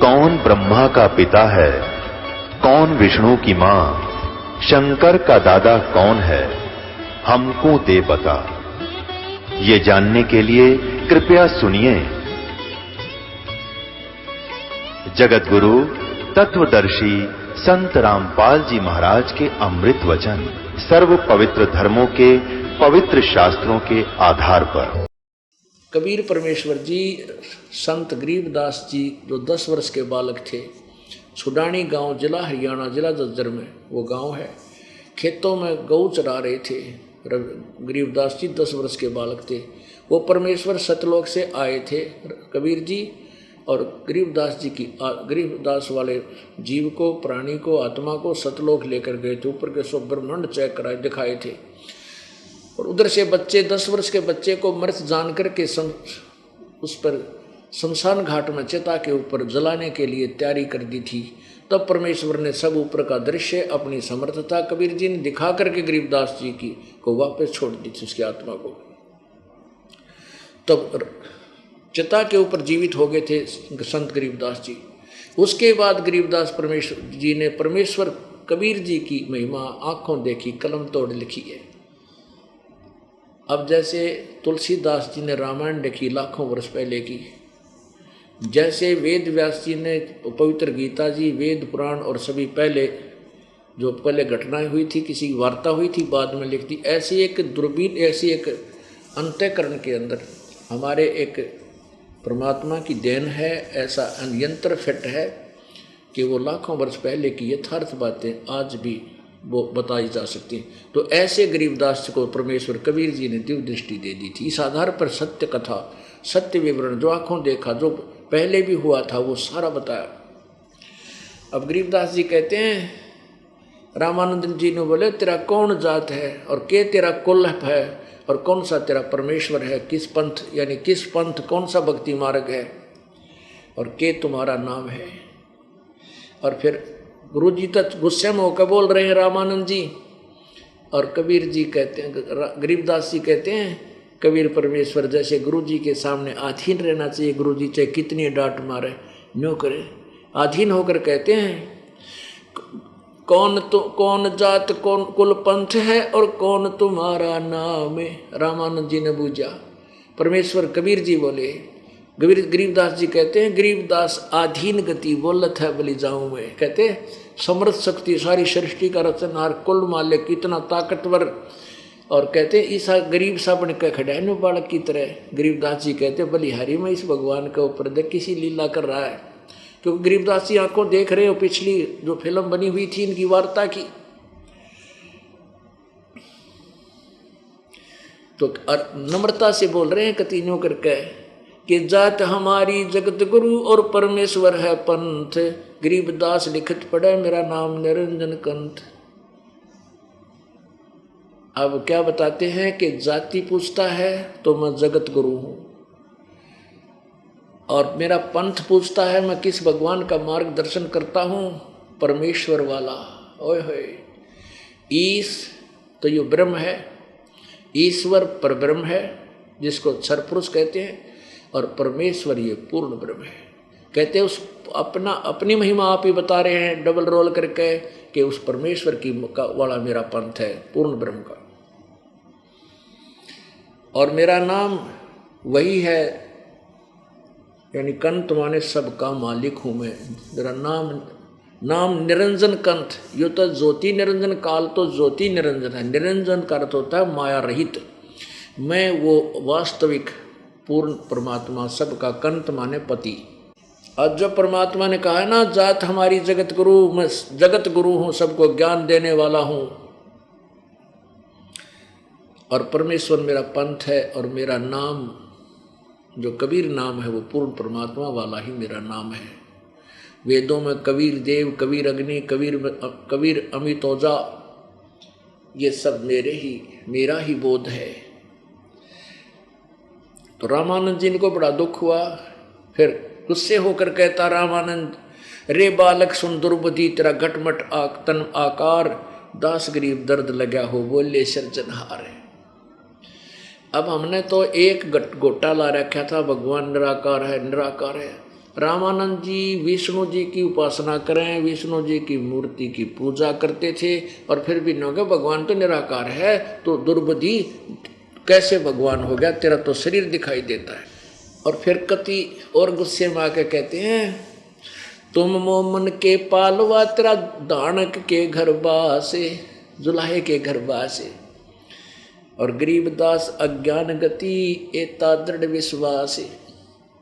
कौन ब्रह्मा का पिता है, कौन विष्णु की मां, शंकर का दादा कौन है, हमको दे बता। ये जानने के लिए कृपया सुनिए। जगत गुरु तत्वदर्शी संत रामपाल जी महाराज के अमृत वचन सर्व पवित्र धर्मों के पवित्र शास्त्रों के आधार पर। कबीर परमेश्वर जी संत गरीबदास जी जो 10 वर्ष के बालक थे, छुडानी गांव जिला हरियाणा जिला झज्जर में वो गांव है, खेतों में गऊ चरा रहे थे। गरीबदास जी 10 वर्ष के बालक थे। वो परमेश्वर सतलोक से आए थे कबीर जी, और गरीबदास जी की गरीबदास वाले जीव को, प्राणी को, आत्मा को सतलोक लेकर गए थे। ऊपर के सब ब्रह्मांड चेक कराए दिखाए थे। और उधर से बच्चे 10 वर्ष के बच्चे को मृत जान करके उस पर शमशान घाट में चिता के ऊपर जलाने के लिए तैयारी कर दी थी। तब परमेश्वर ने सब ऊपर का दृश्य अपनी समर्थता कबीर जी ने दिखा करके गरीबदास जी की को वापस छोड़ दी थी, उसकी आत्मा को। तब चिता के ऊपर जीवित हो गए थे संत गरीबदास जी। उसके बाद गरीबदास परमेश्वर जी ने परमेश्वर कबीर जी की महिमा आंखों देखी, कलम तोड़ लिखी है। अब जैसे तुलसीदास जी ने रामायण लिखी लाखों वर्ष पहले की, जैसे वेद व्यास जी ने पवित्र गीता जी, वेद पुराण और सभी पहले जो पहले घटनाएं हुई थी, किसी की वार्ता हुई थी बाद में लिख दी, ऐसी एक दूरबीन, ऐसी एक अंतःकरण के अंदर हमारे एक परमात्मा की देन है, ऐसा यंत्र फिट है कि वो लाखों वर्ष पहले की यथार्थ बातें आज भी वो बताई जा सकती हैं। तो ऐसे गरीबदास को परमेश्वर कबीर जी ने दिव्य दृष्टि दे दी थी। इस आधार पर सत्य कथा, सत्य विवरण, जो आंखों देखा, जो पहले भी हुआ था, वो सारा बताया। अब गरीबदास जी कहते हैं, रामानंद जी ने बोले, तेरा कौन जात है और के तेरा कुल है और कौन सा तेरा परमेश्वर है, किस पंथ यानी किस पंथ, कौन सा भक्ति मार्ग है और के तुम्हारा नाम है। और फिर गुरु जी तक गुस्से में होकर बोल रहे हैं रामानंद जी, और कबीर जी कहते हैं, गरीबदास जी कहते हैं, कबीर परमेश्वर जैसे गुरु जी के सामने अधीन रहना चाहिए। गुरु जी चाहे कितनी डांट मारे न्यों करे, अधीन होकर कहते हैं, कौन जात, कौन कुल पंथ है और कौन तुम्हारा नाम है। रामानंद जी ने पूछा, परमेश्वर कबीर जी बोले, गरीबदास जी कहते हैं, गरीबदास आधीन गति बोलत है बलि जाऊं मैं। कहते समर्थ शक्ति सारी सृष्टि का रचनहार, कुल मालिक, इतना ताकतवर, और कहते ईसा गरीब सा बन के खड़ा है बालक की तरह। गरीबदास जी कहते बलिहारी में इस भगवान के ऊपर देख किसी लीला कर रहा है। क्योंकि गरीबदास जी आंखों देख रहे हो पिछली जो फिल्म बनी हुई थी इनकी वार्ता की, तो नम्रता से बोल रहे हैं कतीनों करके कि जात हमारी जगत गुरु और परमेश्वर है पंथ। गरीबदास लिखत पड़े मेरा नाम निरंजन कंठ। अब क्या बताते हैं कि जाति पूछता है तो मैं जगत गुरु हूं, और मेरा पंथ पूछता है मैं किस भगवान का मार्गदर्शन करता हूं, परमेश्वर वाला। ओए होए, ईश तो ये ब्रह्म है, ईश्वर पर ब्रह्म है जिसको क्षर पुरुष कहते हैं, और परमेश्वर ये पूर्ण ब्रह्म है। कहते हैं उस अपनी महिमा आप ही बता रहे हैं डबल रोल करके कि उस परमेश्वर की वाला मेरा पंथ है, पूर्ण ब्रह्म का। और मेरा नाम वही है, यानी कंठ माने सबका मालिक हूं मैं। मेरा नाम निरंजन कंठ। यो तो ज्योति निरंजन, काल तो ज्योति निरंजन है। निरंजन का अर्थ होता है माया रहित। मैं वो वास्तविक पूर्ण परमात्मा, सबका कंठ माने पति। आज जब परमात्मा ने कहा है ना, जात हमारी जगत गुरु, मैं जगत गुरु हूं, सबको ज्ञान देने वाला हूं, और परमेश्वर मेरा पंथ है, और मेरा नाम जो कबीर नाम है वो पूर्ण परमात्मा वाला ही मेरा नाम है। वेदों में कबीर देव, कबीर अग्नि, कबीर अमितोजा, ये सब मेरा ही बोध है। तो रामानंद जी को बड़ा दुख हुआ। फिर गुस्से होकर कहता रामानंद, रे बालक सुन दुर्बुद्धि, तेरा घटमट तन आकार, दास गरीब दर्द लगा हो, बोले सृजनहार है। अब हमने तो एक गोटा ला रखा था, भगवान निराकार है निराकार है। रामानंद जी विष्णु जी की उपासना करें, विष्णु जी की मूर्ति की पूजा करते थे, और फिर भी न भगवान तो निराकार है, तो दुर्बुद्धि कैसे भगवान हो गया, तेरा तो शरीर दिखाई देता है। और फिर कति और गुस्से में आके कहते हैं, तुम मोमन के पालवा तेरा दानक के घर बासे, जुलाहे के घर बासे, और गरीबदास अज्ञान गति एता दृढ़ विश्वास।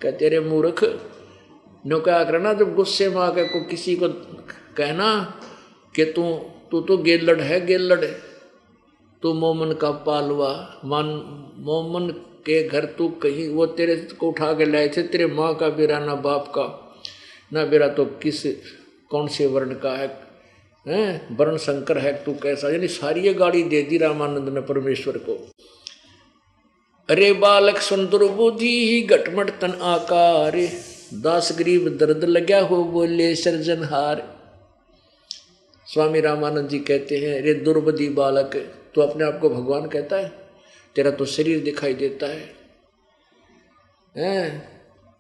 कहते रे मूर्ख, नो क्या करना, जब गुस्से में आकर को किसी को कहना कि तू तो गेलड़ है, गेलड़, तू मोमन का पालवा, मान मोमन के घर तू कहीं, वो तेरे को उठा के लाए थे, तेरे माँ का बेरा ना बाप का ना बेरा, तो किस कौन से वर्ण का है, वर्ण शंकर है तू कैसा, यानी सारी ये गाड़ी दे दी रामानंद ने परमेश्वर को। अरे बालक सुन दुर्बुद्धि ही घटमट तन आकार, दास गरीब दर्द लग्या हो बोले सृजनहार। स्वामी रामानंद जी कहते हैं, रे दुर्बुद्धि बालक, तू अपने आप को भगवान कहता है, तेरा तो शरीर दिखाई देता है।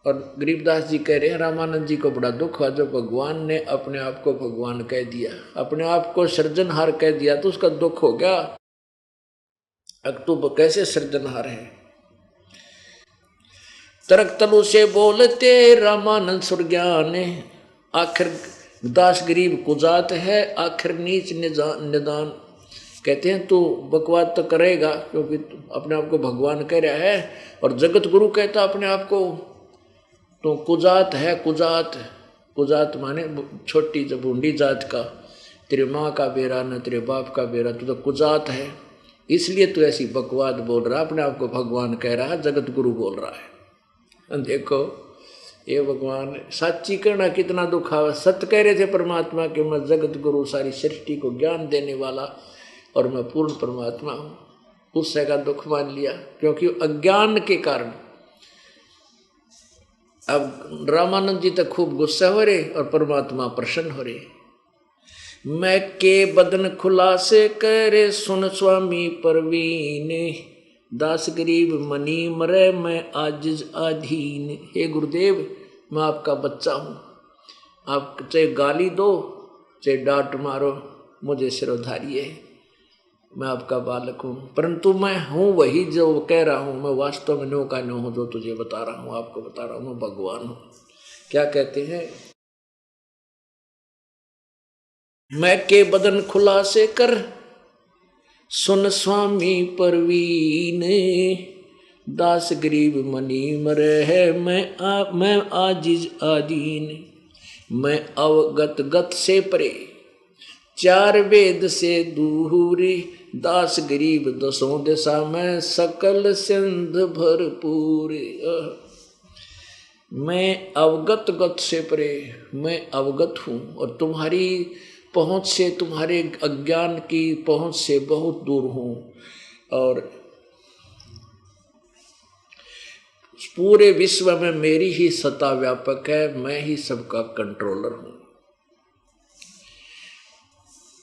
और गरीबदास जी कह रहे हैं, रामानंद जी को बड़ा दुख हुआ जब भगवान ने अपने आप को भगवान कह दिया, अपने आप को सृजनहार कह दिया, तो उसका दुख हो गया। अब तू कैसे सृजनहार है। तरक तलु से बोलते रामानंद सुरज्ञान, आखिर दास गरीब कुजात है, आखिर नीच निदान। कहते हैं तू बकवाद तो करेगा, क्योंकि अपने आप को भगवान कह रहा है, और जगत गुरु कहता अपने आप को, तो कुजात है। कुजात माने छोटी बूंदी जात का, तेरे माँ का बेरा न तेरे बाप का बेरा, तू तो कुजात है, इसलिए तू ऐसी बकवाद बोल रहा, अपने आप को भगवान कह रहा है, जगत गुरु बोल रहा है। देखो ये भगवान सच्ची कहना कितना दुख आवा। सत्य कह रहे थे परमात्मा के, मैं जगत गुरु, सारी सृष्टि को ज्ञान देने वाला, और मैं पूर्ण परमात्मा हूँ, उससे का दुख मान लिया, क्योंकि अज्ञान के कारण। अब रामानंद जी तक खूब गुस्सा हो रहे और परमात्मा प्रसन्न हो रहे। मैं के बदन खुलासे करे सुन स्वामी परवीन, दास गरीब मनी मरे मैं आजिज आधीन। हे गुरुदेव, मैं आपका बच्चा हूँ, आप चाहे गाली दो चाहे डांट मारो, मुझे सिरोधारी है, मैं आपका बालक हूँ, परंतु मैं हूँ वही जो कह रहा हूँ, मैं वास्तव में नो का नो हूँ, जो तुझे बता रहा हूँ, आपको बता रहा हूँ, मैं भगवान हूँ। क्या कहते हैं, मैं के बदन खुलासे कर सुन स्वामी परवीन, दास गरीब मनी मरे है मैं आजिज आदीन। मैं अवगत गत से परे चार वेद से दूरी, दास गरीब दसों दिशा में सकल सिंध भरपूर। मैं अवगत गत से परे, मैं अवगत हूँ, और तुम्हारी पहुँच से, तुम्हारे अज्ञान की पहुँच से बहुत दूर हूँ, और पूरे विश्व में मेरी ही सत्ता व्यापक है, मैं ही सबका कंट्रोलर हूँ।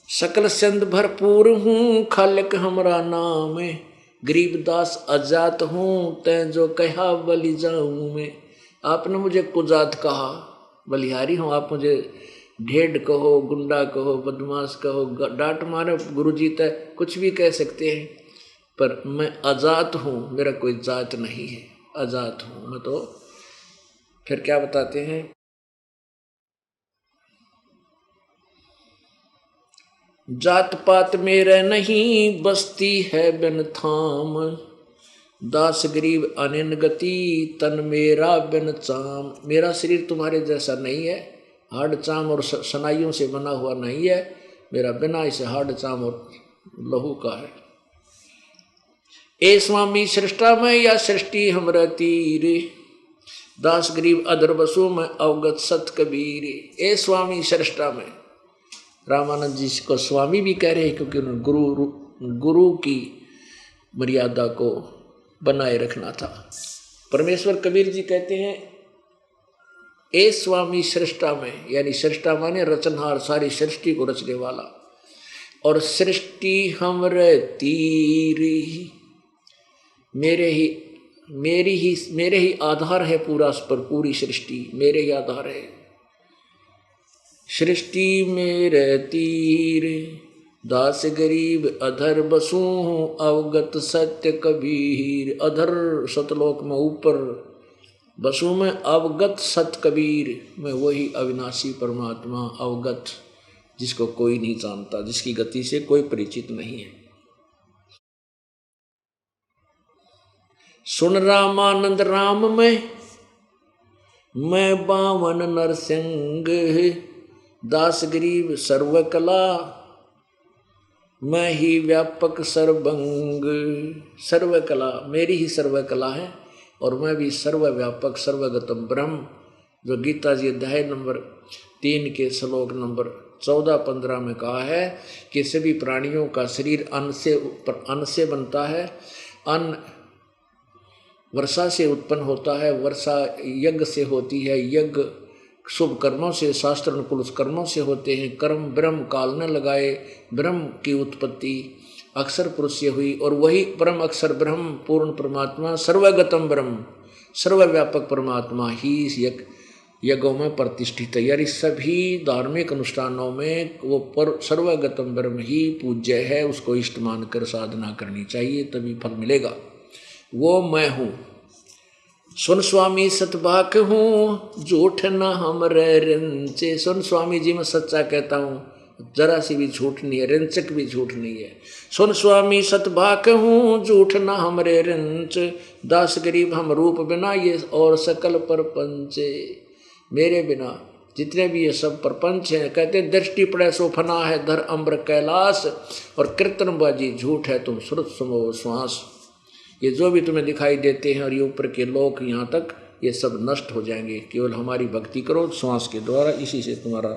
सकल सिंध भरपूर हूँ, खालिक हमरा नाम, गरीबदास अजात हूँ, तै जो कहा बलि जाऊँ मैं। आपने मुझे कुजात कहा, बलिहारी हूँ, आप मुझे ढेढ़ कहो, गुंडा कहो, बदमाश कहो, डांट मारो, गुरुजी तय कुछ भी कह सकते हैं, पर मैं अजात हूँ, मेरा कोई जात नहीं है, अजात हूँ मैं। तो फिर क्या बताते हैं, जात पात मेरे नहीं बसती है बिन थाम, दास गरीब अनिन गति तन मेरा बिन चाम। मेरा शरीर तुम्हारे जैसा नहीं है, हाड़ चाम और सनाइयों से बना हुआ नहीं है, मेरा बिना इसे हाड़ चाम और लहू का है। ए स्वामी सृष्टा में या सृष्टि हमरा तीर, दास गरीब अधर बसु में अवगत सत कबीर। ए स्वामी सृष्टा में, रामानंद जी को स्वामी भी कह रहे हैं, क्योंकि उन्होंने गुरु की मर्यादा को बनाए रखना था। परमेश्वर कबीर जी कहते हैं, ए स्वामी सृष्टा में, यानी सृष्टा माने रचनहार, सारी सृष्टि को रचने वाला, और सृष्टि हमरे तीर, मेरे ही मेरे ही आधार है पूरा पर पूरी सृष्टि मेरे ही आधार है। सृष्टि में रहतीर दास गरीब अधर बसू अवगत सत्य कबीर। अधर सतलोक में ऊपर बसू में अवगत सत कबीर में वही अविनाशी परमात्मा अवगत जिसको कोई नहीं जानता, जिसकी गति से कोई परिचित नहीं है। सुन रामानंद राम में मैं बावन नरसिंह दास गरीब सर्वकला मैं ही व्यापक सर्वंग। सर्वकला मेरी ही सर्वकला है और मैं भी सर्वव्यापक सर्वगतम ब्रह्म, जो गीता जी अध्याय नंबर 3 के श्लोक नंबर 14-15 में कहा है कि सभी प्राणियों का शरीर अन्न से बनता है। अन्न वर्षा से उत्पन्न होता है, वर्षा यज्ञ से होती है, यज्ञ शुभ कर्मों से शास्त्र अनुकूल कर्मों से होते हैं। कर्म ब्रह्म काल न लगाए, ब्रह्म की उत्पत्ति अक्षर पुरुष से हुई और वही परम अक्षर ब्रह्म पूर्ण परमात्मा सर्वगतम ब्रह्म सर्वव्यापक परमात्मा ही यज्ञों में प्रतिष्ठित है। यानी सभी धार्मिक अनुष्ठानों में वो पर सर्वगतम ब्रह्म ही पूज्य है, उसको इष्ट मानकर साधना करनी चाहिए, तभी फल मिलेगा। वो मैं हूँ सुन स्वामी सतबाक हूँ झूठ न हमरे रिंचे। सुन स्वामी जी मैं सच्चा कहता हूँ, जरा सी भी झूठ नहीं है, रिंचक भी झूठ नहीं है। सुन स्वामी सतबाक हूँ झूठ न हमरे रिंच दास गरीब हम रूप बिना ये और सकल परपंचे। मेरे बिना जितने भी ये सब प्रपंच हैं, कहते दृष्टि पड़े सो फना है धर अम्र कैलाश और कीर्तनबाजी झूठ है तुम श्रुत समो श्वास। ये जो भी तुम्हें दिखाई देते हैं और ये ऊपर के लोक यहाँ तक ये सब नष्ट हो जाएंगे। केवल हमारी भक्ति करो श्वास के द्वारा, इसी से तुम्हारा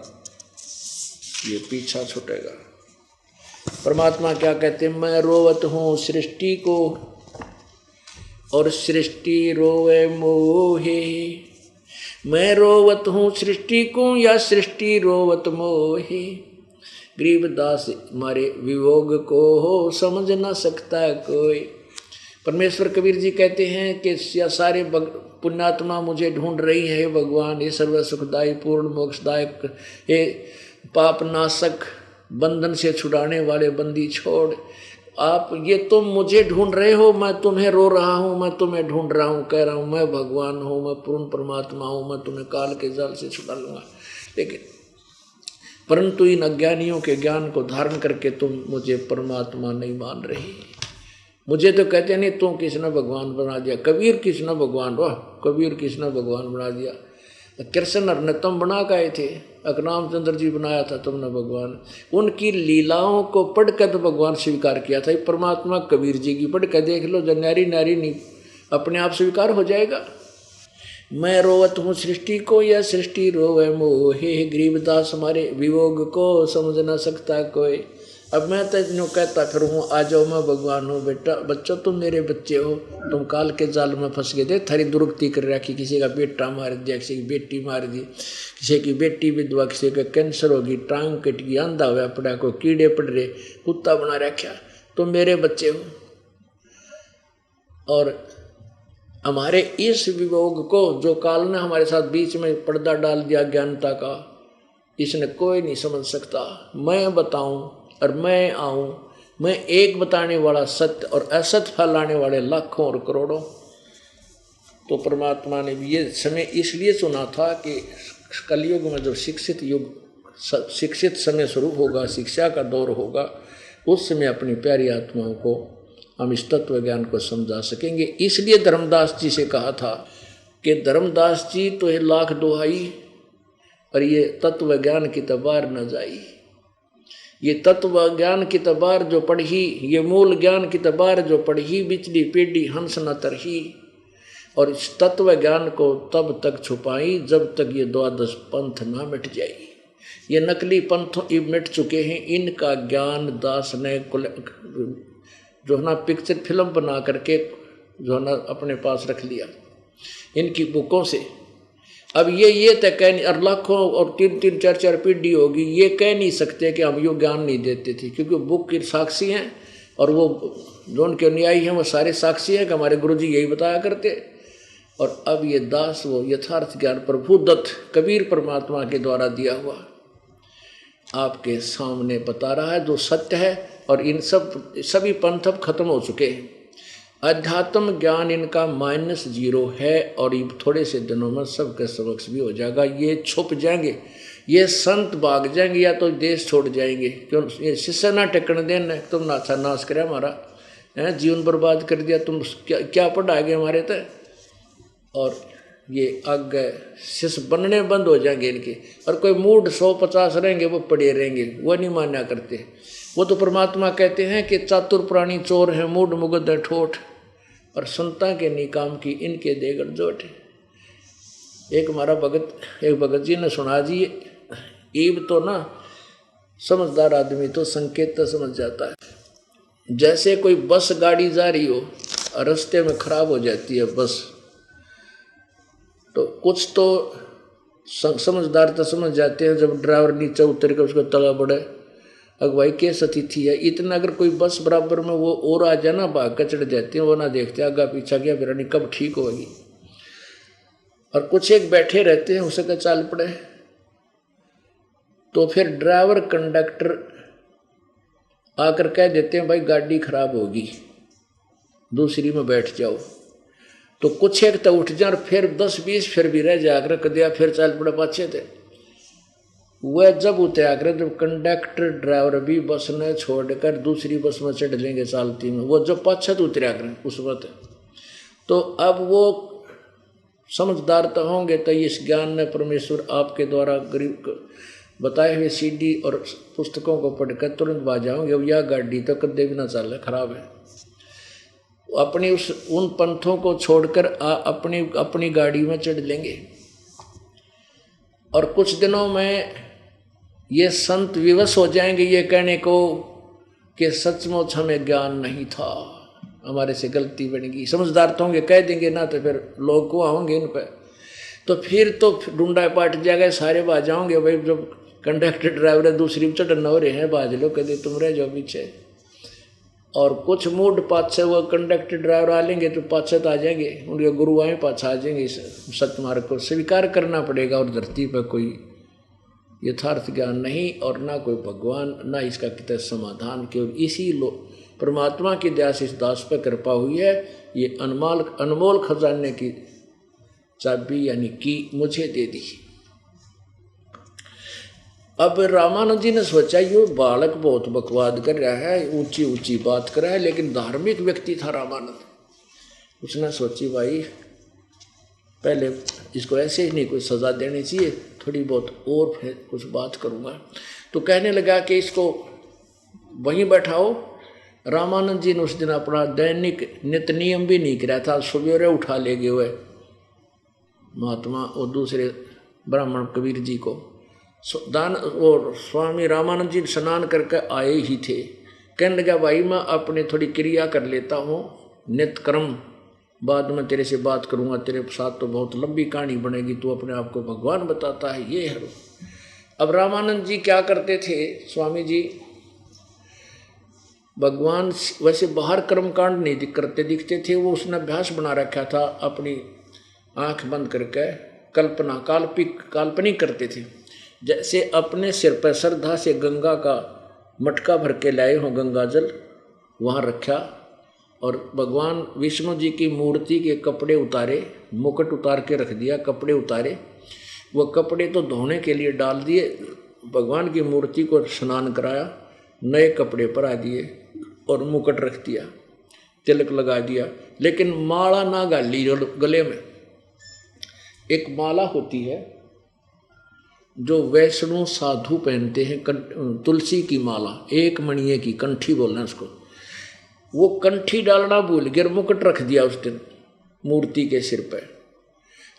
ये पीछा छूटेगा। परमात्मा क्या कहते हैं, मैं रोवत हूँ सृष्टि को और सृष्टि रोवे मोहे। मैं रोवत हूँ सृष्टि को या सृष्टि रोवत मोहे। गरीबदास मारे वियोग को हो समझ न सकता कोई। परमेश्वर कबीर जी कहते हैं कि सारे पुण्यात्मा मुझे ढूंढ रही है भगवान, ये सर्व सुखदायी पूर्ण मोक्षदायक, ये पाप नाशक बंधन से छुड़ाने वाले बंदी छोड़। आप ये तुम मुझे ढूंढ रहे हो, मैं तुम्हें रो रहा हूँ, मैं तुम्हें ढूंढ रहा हूँ, कह रहा हूँ मैं भगवान हूँ, मैं पूर्ण परमात्मा हूँ, मैं तुम्हें काल के जाल से छुड़ा लूँगा। लेकिन परंतु इन अज्ञानियों के ज्ञान को धारण करके तुम मुझे परमात्मा नहीं मान रही। मुझे तो कहते नहीं तू किसने भगवान बना दिया, कबीर किसने भगवान, वाह कबीर किसने भगवान बना दिया। कृष्ण ने तुम बना गए थे, रामचंद्र जी बनाया था तुमने भगवान। उनकी लीलाओं को पढ़कर तो भगवान स्वीकार किया था। परमात्मा कबीर जी की पढ़ कर देख लो, जो नारी नारी नहीं अपने आप स्वीकार हो जाएगा। मैं रोवत हूँ सृष्टि को या सृष्टि रोवे मोहे। गरीबदास हमारे वियोग को समझ न सकता कोई। अब मैं तो यूँ कहता फिर हूँ आ जाओ मैं भगवान हूँ। बेटा बच्चों तुम मेरे बच्चे हो, तुम काल के जाल में फंस गए थे, थारी दुर्गति कर रखी, किसी का बेटा मार दिया, किसी की बेटी मार दी, किसी की बेटी विधवा, किसी का कैंसर होगी, टांग कट गई, अंधा हुआ पड़ा, को कीड़े पड़ रहे, कुत्ता बना रखा, तुम मेरे बच्चे हो। और हमारे इस वियोग को जो काल ने हमारे साथ बीच में पर्दा डाल दिया ज्ञानता का, इसने कोई नहीं समझ सकता। मैं बताऊं और मैं आऊं, मैं एक बताने वाला सत्य और असत्य फैलाने वाले लाखों और करोड़ों। तो परमात्मा ने भी ये समय इसलिए चुना था कि कलयुग में जब शिक्षित समय शुरू होगा, शिक्षा का दौर होगा, उस समय अपनी प्यारी आत्माओं को हम इस तत्व ज्ञान को समझा सकेंगे। इसलिए धर्मदास जी से कहा था कि धर्मदास जी तो ये लाख दुहाई और ये तत्व ज्ञान की तबार न जाई। ये तत्व ज्ञान की तबार जो पढ़ी, ये मूल ज्ञान की तबार जो पढ़ी, बिचली पेड़ी हंस न तरही। और इस तत्व ज्ञान को तब तक छुपाई जब तक ये द्वादश पंथ ना मिट जाए। ये नकली पंथ मिट चुके हैं, इनका ज्ञान दास ने जो है ना पिक्चर फिल्म बना करके जो है ना अपने पास रख लिया इनकी बुकों से। अब ये तय कह नहीं, और लाखों और 3-3 4-4 पीढ़ी होगी, ये कह नहीं सकते कि हम यो ज्ञान नहीं देते थे, क्योंकि बुक की साक्षी हैं और वो जो उनके अनुयायी हैं वो सारे साक्षी हैं कि हमारे गुरु जी यही बताया करते। और अब ये दास वो यथार्थ ज्ञान प्रभु दत्त कबीर परमात्मा के द्वारा दिया हुआ आपके सामने बता रहा है जो सत्य है। और इन सभी पंथ अब खत्म हो चुके हैं। अध्यात्म ज्ञान इनका -0 है और ये थोड़े से दिनों में सबके समक्ष भी हो जाएगा। ये छुप जाएंगे, ये संत भाग जाएंगे या तो देश छोड़ जाएंगे। क्यों? ये शिष्य ना टेकन देना, तुम नाचा नाश करे हमारा है, जीवन बर्बाद कर दिया, तुम क्या पढ़ाएंगे हमारे तय। और ये आगे शिष्य बनने बंद हो जाएंगे इनके। और कोई मूड 150 रहेंगे वो पड़े रहेंगे, वो नहीं मान्या करते। वो तो परमात्मा कहते हैं कि चातुर प्राणी चोर हैं, मूड मुगद है ठोठ, और संता के निकाम की इनके देगर जोट। एक हमारा भगत जी ने सुना जी, ईब तो ना समझदार आदमी तो संकेत तो समझ जाता है। जैसे कोई बस गाड़ी जा रही हो, रास्ते में खराब हो जाती है बस, तो कुछ तो समझदार तो समझ जाते हैं जब ड्राइवर नीचे उतर के उसको तला बढ़े, अगवाई के स्थिति है। इतना अगर कोई बस बराबर में वो और आ जाए ना, भाग कर चढ़ जाते हैं, वो ना देखते आगा पीछा गया बिरानी कब ठीक होगी। और कुछ एक बैठे रहते हैं, उसे का चाल पड़े, तो फिर ड्राइवर कंडक्टर आकर कह देते हैं भाई गाड़ी खराब होगी, दूसरी में बैठ जाओ। तो कुछ एक तो उठ जाए और फिर 10-20 फिर भी रह जाकर कर दिया, फिर चाल पड़े पाछे थे। वह जब उतराकर जब कंडक्टर ड्राइवर भी बस ने छोड़कर दूसरी बस में चढ़ लेंगे चालती में, वो जब पाछे तो उतराकर उस वक्त, तो अब वो समझदार तो होंगे। तो इस ज्ञान ने परमेश्वर आपके द्वारा गरीब बताए हुए सीडी और पुस्तकों को पढ़कर तुरंत बाजाओगे, अब यह गाड़ी तो कदे भी ना चले, खराब है। अपनी उन पंथों को छोड़कर अपनी गाड़ी में चढ़ लेंगे। और कुछ दिनों में ये संत विवश हो जाएंगे ये कहने को कि सचमुच हमें ज्ञान नहीं था, हमारे से गलती बन गई। समझदार तो होंगे, कह देंगे ना, तो फिर लोग को आओगे इन पर, तो फिर तो ढूंढा पाट जाएगा, सारे बाज जाओगे। भाई जब कंडक्टर ड्राइवर दूसरी चढ़ना हो रहे हैं, बाज लो, कहते तुम रह जाओ पीछे। और कुछ मूड पाछे वो कंडक्टर ड्राइवर आ लेंगे तो पाछे तो आ जाएंगे, उनके गुरु आए पाछा आ जाएंगे। सत्यमार्ग को स्वीकार करना पड़ेगा। और धरती पर कोई यथार्थ ज्ञान नहीं और ना कोई भगवान, ना इसका कितना समाधान। केवल इसी परमात्मा की दया से इस दास पर कृपा हुई है। ये अनमोल खजाने की चाबी यानी की मुझे दे दी। अब रामानंद जी ने सोचा ये बालक बहुत बकवाद कर रहा है, ऊंची ऊंची बात कर रहा है, लेकिन धार्मिक व्यक्ति था रामानंद। उसने सोची भाई पहले इसको ऐसे ही नहीं कोई सजा देनी चाहिए, थोड़ी बहुत और फिर कुछ बात करूँगा। तो कहने लगा कि इसको वहीं बैठाओ। रामानंद जी ने उस दिन अपना दैनिक नित्य नियम भी नहीं किया था, सवेरे उठा ले गए हुए महात्मा और दूसरे ब्राह्मण कबीर जी को दान, और स्वामी रामानंद जी स्नान करके आए ही थे। कहने लगा भाई मैं अपने थोड़ी क्रिया कर लेता हूँ नित्य कर्म, बाद में तेरे से बात करूँगा, तेरे साथ तो बहुत लंबी कहानी बनेगी, तू अपने आप को भगवान बताता है ये है। अब रामानंद जी क्या करते थे, स्वामी जी भगवान वैसे बाहर कर्मकांड नहीं करते दिखते थे, वो उसने अभ्यास बना रखा था अपनी आंख बंद करके कल्पना काल्पनिक करते थे। जैसे अपने सिर पर श्रद्धा से गंगा का मटका भर के लाए हों, गंगा जल वहाँ रखा और भगवान विष्णु जी की मूर्ति के कपड़े उतारे, मुकुट उतार के रख दिया, कपड़े उतारे, वो कपड़े तो धोने के लिए डाल दिए, भगवान की मूर्ति को स्नान कराया, नए कपड़े पर आ दिए और मुकुट रख दिया, तिलक लगा दिया, लेकिन माला ना गाली गले में। एक माला होती है जो वैष्णो साधु पहनते हैं, तुलसी की माला, एक मणिये की कंठी बोलना उसको, वो कंठी डालना भूल गया, मुकुट रख दिया उस दिन मूर्ति के सिर पर।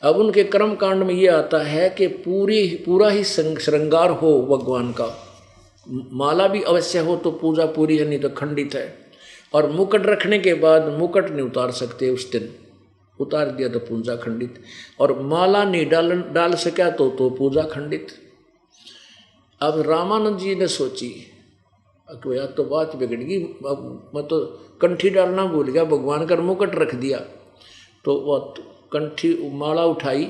अब उनके कर्म कांड में ये आता है कि पूरा ही श्रृंगार हो भगवान का, माला भी अवश्य हो तो पूजा पूरी है, नहीं तो खंडित है। और मुकुट रखने के बाद मुकुट नहीं उतार सकते उस दिन, उतार दिया तो पूजा खंडित, और माला नहीं डाल सका तो पूजा खंडित। अब रामानंद जी ने सोची या तो बात बिगड़ गई, मैं तो कंठी डालना भूल गया, भगवान का मुकुट रख दिया। तो वह कंठी माला उठाई,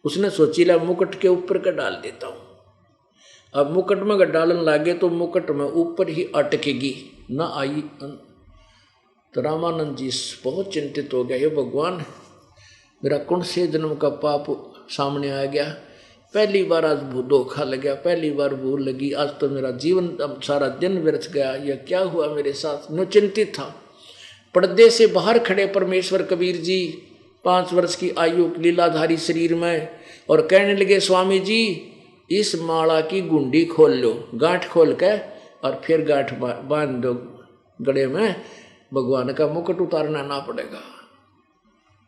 उसने सोची ला मुकुट के ऊपर का डाल देता हूँ। अब मुकुट में अगर डालन लागे तो मुकुट में ऊपर ही अटकेगी, ना आई। तो रामानंद जी बहुत चिंतित हो गया, ये भगवान मेरा कौन से जन्म का पाप सामने आ गया, पहली बार आज धोखा लग गया, पहली बार भूल लगी, आज तो मेरा जीवन अब सारा दिन व्यर्थ गया, यह क्या हुआ मेरे साथ। नो चिंतित था। पर्दे से बाहर खड़े परमेश्वर कबीर जी 5 वर्ष की आयु लीलाधारी शरीर में, और कहने लगे स्वामी जी इस माला की गुंडी खोल लो, गांठ खोल के और फिर गांठ बांध दो गले में, भगवान का मुकुट उतारना ना पड़ेगा।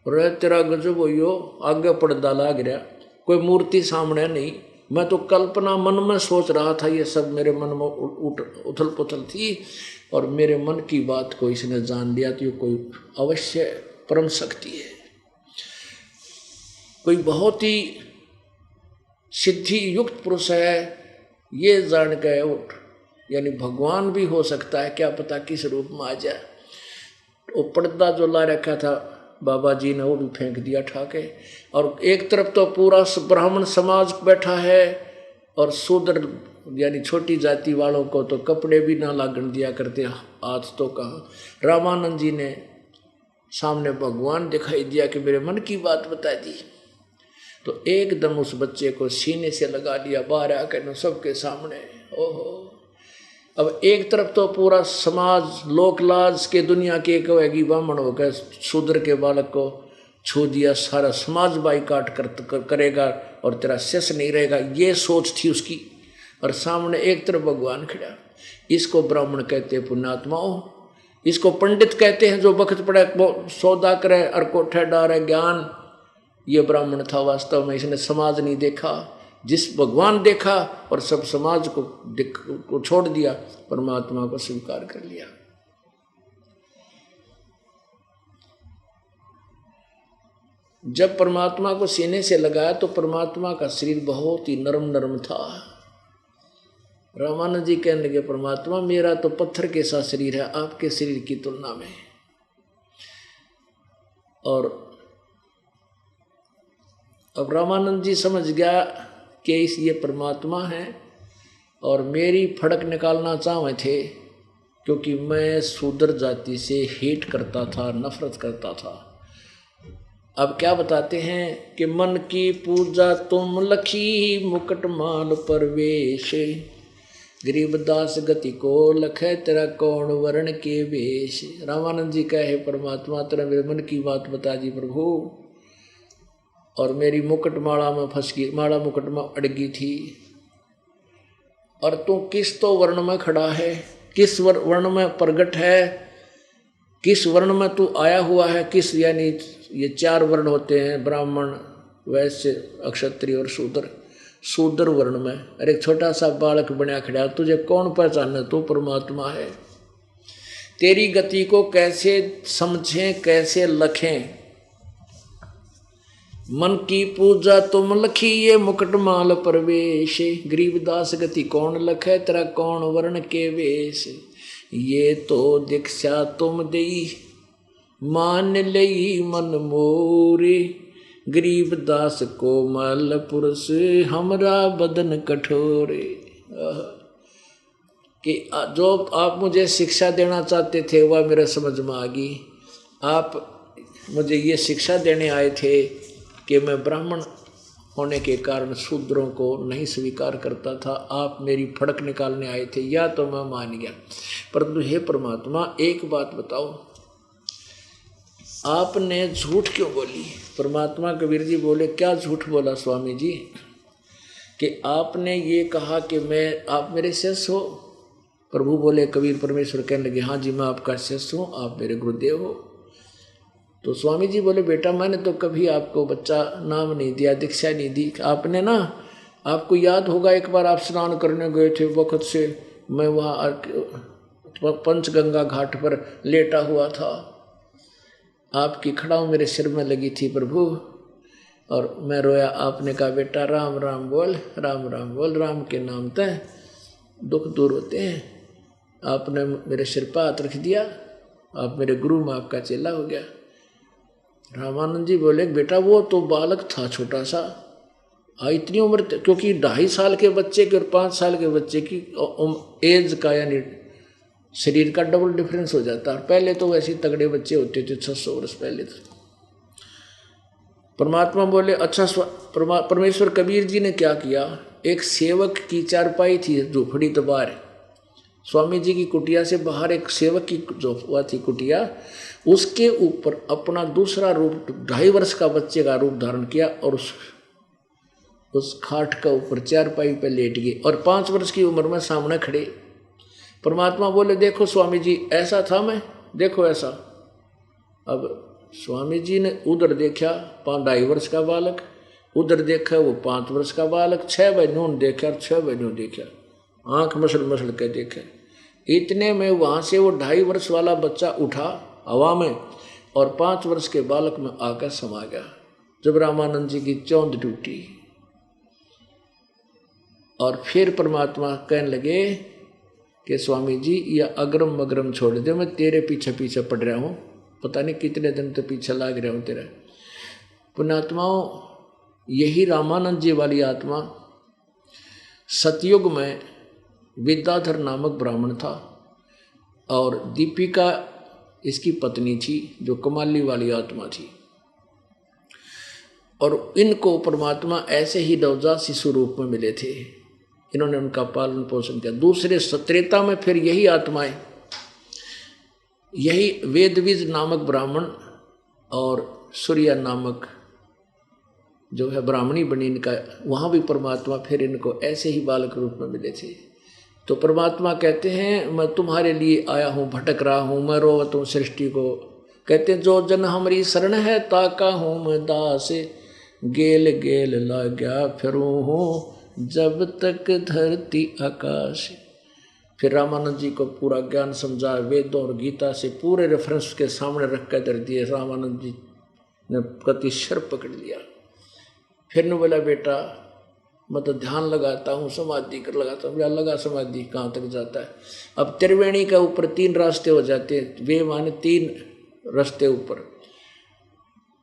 रे तेरा गजब हो, आगे पर्दा लाग रहा, कोई मूर्ति सामने नहीं, मैं तो कल्पना मन में सोच रहा था, ये सब मेरे मन में उथल पुथल थी, और मेरे मन की बात को इसने जान लिया तो ये कोई अवश्य परम शक्ति है, कोई बहुत ही सिद्धि युक्त पुरुष है, ये जान के उठ, यानी भगवान भी हो सकता है, क्या पता किस रूप में आ जाए। वो पर्दा जो ला रखा था बाबा जी ने वो भी फेंक दिया ठाके, और एक तरफ तो पूरा ब्राह्मण समाज बैठा है, और शूद्र यानी छोटी जाति वालों को तो कपड़े भी ना लागण दिया करते, आज तो कहा। रामानंद जी ने सामने भगवान दिखाई दिया कि मेरे मन की बात बता दी, तो एकदम उस बच्चे को सीने से लगा लिया, बाहर आकर सबके सामने। ओहो, अब एक तरफ तो पूरा समाज लोकलाज के दुनिया के कहेगी ब्राह्मण होकर शूद्र के बालक को छू दिया, सारा समाज बाईकाट करेगा और तेरा शेष नहीं रहेगा, ये सोच थी उसकी। और सामने एक तरफ भगवान खड़ा। इसको ब्राह्मण कहते हैं पुण्यात्माओं, इसको पंडित कहते हैं जो वक्त पड़े सौदा करे और कोठे डारे ज्ञान। ये ब्राह्मण था वास्तव में, इसने समाज नहीं देखा, जिस भगवान देखा और सब समाज को छोड़ दिया, परमात्मा को स्वीकार कर लिया। जब परमात्मा को सीने से लगाया तो परमात्मा का शरीर बहुत ही नरम नरम था। रामानंद जी कहने लगे परमात्मा मेरा तो पत्थर के सा शरीर है आपके शरीर की तुलना में, और अब रामानंद जी समझ गया कि ये परमात्मा है और मेरी फड़क निकालना चाहे थे, क्योंकि मैं शूद्र जाति से हेट करता था, नफरत करता था। अब क्या बताते हैं कि मन की पूजा तुम लखी मुकुट माल परवेश, गरीबदास गति को लखे तेरा कौन वर्ण के वेश। रामानंद जी कहे परमात्मा तेरा मेरे मन की बात बता दी प्रभु, और मेरी मुकुट माला में फंस गई, माला मुकुट में अड़गी थी, और तू किस तो वर्ण में खड़ा है, किस वर्ण में प्रगट है, किस वर्ण में तू आया हुआ है, किस यानी ये 4 वर्ण होते हैं ब्राह्मण वैश्य क्षत्रिय और शूद्र। शूद्र वर्ण में अरे छोटा सा बालक बना खड़ा, तुझे कौन पहचाने, तू परमात्मा है। तेरी गति को कैसे समझें कैसे लखें, मन की पूजा तुम लखी ये मुकुट माल परवेश, गरीबदास गति कौन लखे तेरा कौन वर्ण के वेश। ये तो दीक्षा तुम दई मान लई मन मोरे, गरीबदास कोमल पुरुष हमरा बदन कठोरे। कि जो आप मुझे शिक्षा देना चाहते थे वह मेरे समझ में आ गई। आप मुझे ये शिक्षा देने आए थे कि मैं ब्राह्मण होने के कारण शूद्रों को नहीं स्वीकार करता था, आप मेरी फड़क निकालने आए थे, या तो मैं मान गया। परंतु हे परमात्मा एक बात बताओ, आपने झूठ क्यों बोली। परमात्मा कबीर जी बोले क्या झूठ बोला स्वामी जी, कि आपने ये कहा कि मैं आप मेरे शिष्य हो। प्रभु बोले कबीर परमेश्वर कहने लगे हाँ जी मैं आपका शिष्य हूँ, आप मेरे गुरुदेव हो। तो स्वामी जी बोले बेटा मैंने तो कभी आपको बच्चा नाम नहीं दिया, दीक्षा नहीं दी। आपने ना, आपको याद होगा एक बार आप स्नान करने गए थे, वक्त से मैं वहाँ पंचगंगा घाट पर लेटा हुआ था, आपकी खड़ाऊ मेरे सिर में लगी थी प्रभु, और मैं रोया। आपने कहा बेटा राम राम बोल, राम राम बोल, राम के नाम तय दुख दूर होते हैं। आपने मेरे सिर पर हाथ रख दिया, आप मेरे गुरु में आपका चेला हो गया। रामानंद जी बोले बेटा वो तो बालक था छोटा सा, इतनी उम्र, क्योंकि 2.5 साल के बच्चे की और 5 साल के बच्चे की एज का यानी शरीर का डबल डिफरेंस हो जाता है। पहले तो वैसे तगड़े बच्चे होते थे 600 वर्ष पहले। तो परमात्मा बोले अच्छा परमेश्वर कबीर जी ने क्या किया, एक सेवक की चारपाई थी झोपड़ी तो बाहर, स्वामी जी की कुटिया से बाहर एक सेवक की जो हुआ थी कुटिया, उसके ऊपर अपना दूसरा रूप 2.5 वर्ष का बच्चे का रूप धारण किया और उस खाट का ऊपर चारपाई पे लेट गए और 5 वर्ष की उम्र में सामने खड़े। परमात्मा बोले देखो स्वामी जी ऐसा था मैं, देखो ऐसा। अब स्वामी जी ने उधर देखा 2.5 वर्ष का बालक, उधर देखा वो 5 वर्ष का बालक, 6 बहनों ने देखा, 6 बहनों देखा, आंख मसल मसल के देखा। इतने में वहाँ से वो 2.5 वर्ष वाला बच्चा उठा हवा में और 5 वर्ष के बालक में आकर समा गया। जब रामानंद जी की चौंध टूटी और फिर परमात्मा कहने लगे कि स्वामी जी यह अग्रम मग्रम छोड़ दे, मैं तेरे पीछे पीछे पड़ रहा हूँ, पता नहीं कितने दिन तो पीछे लाग रहा हूँ तेरा। पुण्यात्माओं, यही रामानंद जी वाली आत्मा सतयुग में विद्याधर नामक ब्राह्मण था और दीपिका इसकी पत्नी थी जो कमाली वाली आत्मा थी। और इनको परमात्मा ऐसे ही नवजात शिशु रूप में मिले थे, इन्होंने उनका पालन पोषण किया। दूसरे त्रेता में फिर यही आत्माएं, यही वेदविज नामक ब्राह्मण और सूर्या नामक जो है ब्राह्मणी बनी इनका, वहाँ भी परमात्मा फिर इनको ऐसे ही बालक रूप में मिले थे। तो परमात्मा कहते हैं मैं तुम्हारे लिए आया हूँ, भटक रहा हूँ, मैं रोवत हूँ सृष्टि को। कहते हैं जो जन हमारी शरण है ताका हूँ मैं दास, गेल गेल लाग्या फिरूँ हूँ जब तक धरती आकाश। फिर रामानंद जी को पूरा ज्ञान समझा, वेदों और गीता से पूरे रेफरेंस के सामने रख कर धर दिए। रामानंद जी ने प्रति शर पकड़ लिया। फिर ने बोला बेटा मैं तो ध्यान लगाता हूँ, समाधि कर लगाता हूँ, या लगा समाधि कहाँ तक जाता है। अब त्रिवेणी का ऊपर 3 रास्ते हो जाते हैं, वे माने 3 रास्ते ऊपर।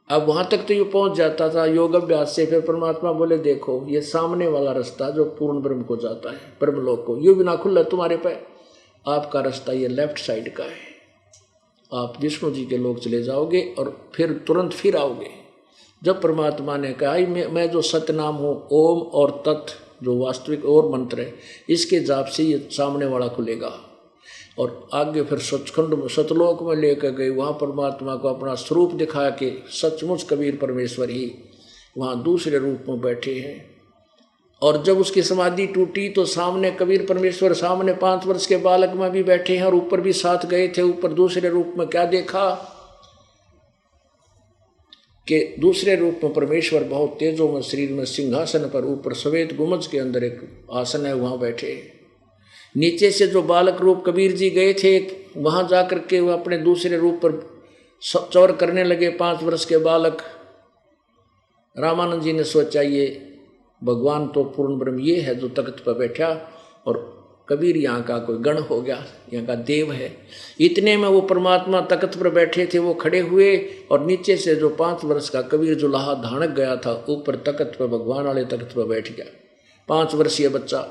अब वहाँ तक तो ये पहुँच जाता था योग अभ्यास से। फिर परमात्मा बोले देखो ये सामने वाला रास्ता जो पूर्ण ब्रह्म को जाता है, ब्रह्मलोक को, ये बिना खुला तुम्हारे पे, आपका रास्ता ये लेफ्ट साइड का है। आप विष्णु जी के लोग चले जाओगे और फिर तुरंत फिर आओगे। जब परमात्मा ने कहा मैं जो सतनाम हूँ, ओम और तत् जो वास्तविक और मंत्र है, इसके जाप से ये सामने वाला खुलेगा। और आगे फिर सचखंड में सतलोक में लेकर गए, वहाँ परमात्मा को अपना स्वरूप दिखाया कि सचमुच कबीर परमेश्वर ही वहाँ दूसरे रूप में बैठे हैं। और जब उसकी समाधि टूटी तो सामने कबीर परमेश्वर सामने 5 वर्ष के बालक में भी बैठे हैं और ऊपर भी साथ गए थे। ऊपर दूसरे रूप में क्या देखा कि दूसरे रूप में परमेश्वर बहुत तेजों में शरीर में सिंहासन पर ऊपर सफेद गुंबज के अंदर एक आसन है, वहाँ बैठे। नीचे से जो बालक रूप कबीर जी गए थे वहाँ जा कर के वो अपने दूसरे रूप पर चौर करने लगे 5 वर्ष के बालक। रामानंद जी ने सोचा ये भगवान तो पूर्ण ब्रह्म ये है जो तख्त पर बैठा और कबीर यहाँ का कोई गण हो गया, यहाँ का देव है। इतने में वो परमात्मा तख्त पर बैठे थे, वो खड़े हुए और नीचे से जो 5 वर्ष का कबीर जो लाहा धानक गया था ऊपर तख्त पर, भगवान वाले तख्त पर बैठ गया 5 वर्षीय बच्चा।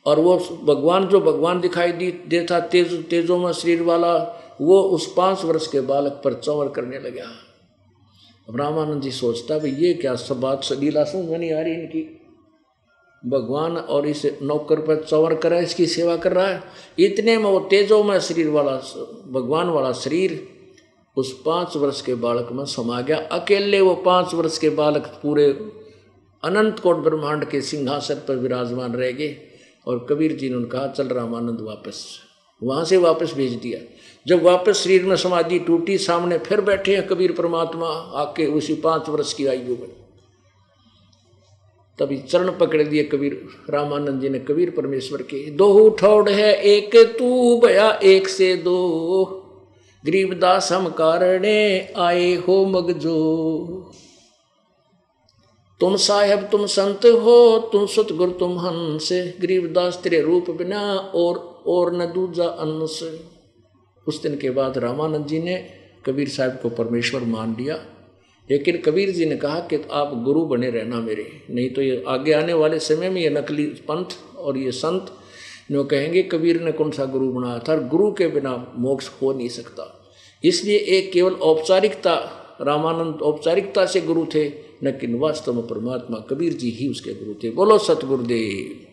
और वो भगवान जो भगवान दिखाई देता तेजों में शरीर वाला, वो उस 5 वर्ष के बालक पर चौर करने लगा। अब रामानंद जी सोचता भाई ये क्या सब बात लीला समझ में नहीं आ रही इनकी, भगवान और इस नौकर पर चौर कर रहा है, इसकी सेवा कर रहा है। इतने में वो तेजों में शरीर वाला भगवान वाला शरीर उस 5 वर्ष के बालक में समा गया। अकेले वो 5 वर्ष के बालक पूरे अनंत कोट ब्रह्मांड के सिंहासन पर विराजमान रह गए। और कबीर जी ने कहा चल रामानंद वापस, वहाँ से वापस भेज दिया। जब वापस शरीर में समाधि टूटी, सामने फिर बैठे हैं कबीर परमात्मा आके उसी 5 वर्ष की आयु में। तभी चरण पकड़ दिए कबीर रामानंद जी ने कबीर परमेश्वर के। 2 ठोड़ है एक तू भया 1 से 2, गरीबदास हम कारणे आए हो मगजो। तुम साहेब तुम संत हो, तुम सतगुरु तुम हंस, गरीबदास तेरे रूप बिना और और न दूजा अंश। उस दिन के बाद रामानंद जी ने कबीर साहब को परमेश्वर मान लिया, लेकिन कबीर जी ने कहा कि आप गुरु बने रहना मेरे, नहीं तो ये आगे आने वाले समय में ये नकली पंथ और ये संत जो कहेंगे कबीर ने कौन सा गुरु बनाया था, गुरु के बिना मोक्ष हो नहीं सकता। इसलिए एक केवल औपचारिकता, रामानंद औपचारिकता से गुरु थे, लेकिन वास्तव में परमात्मा कबीर जी ही उसके गुरु थे। बोलो सतगुरुदेव।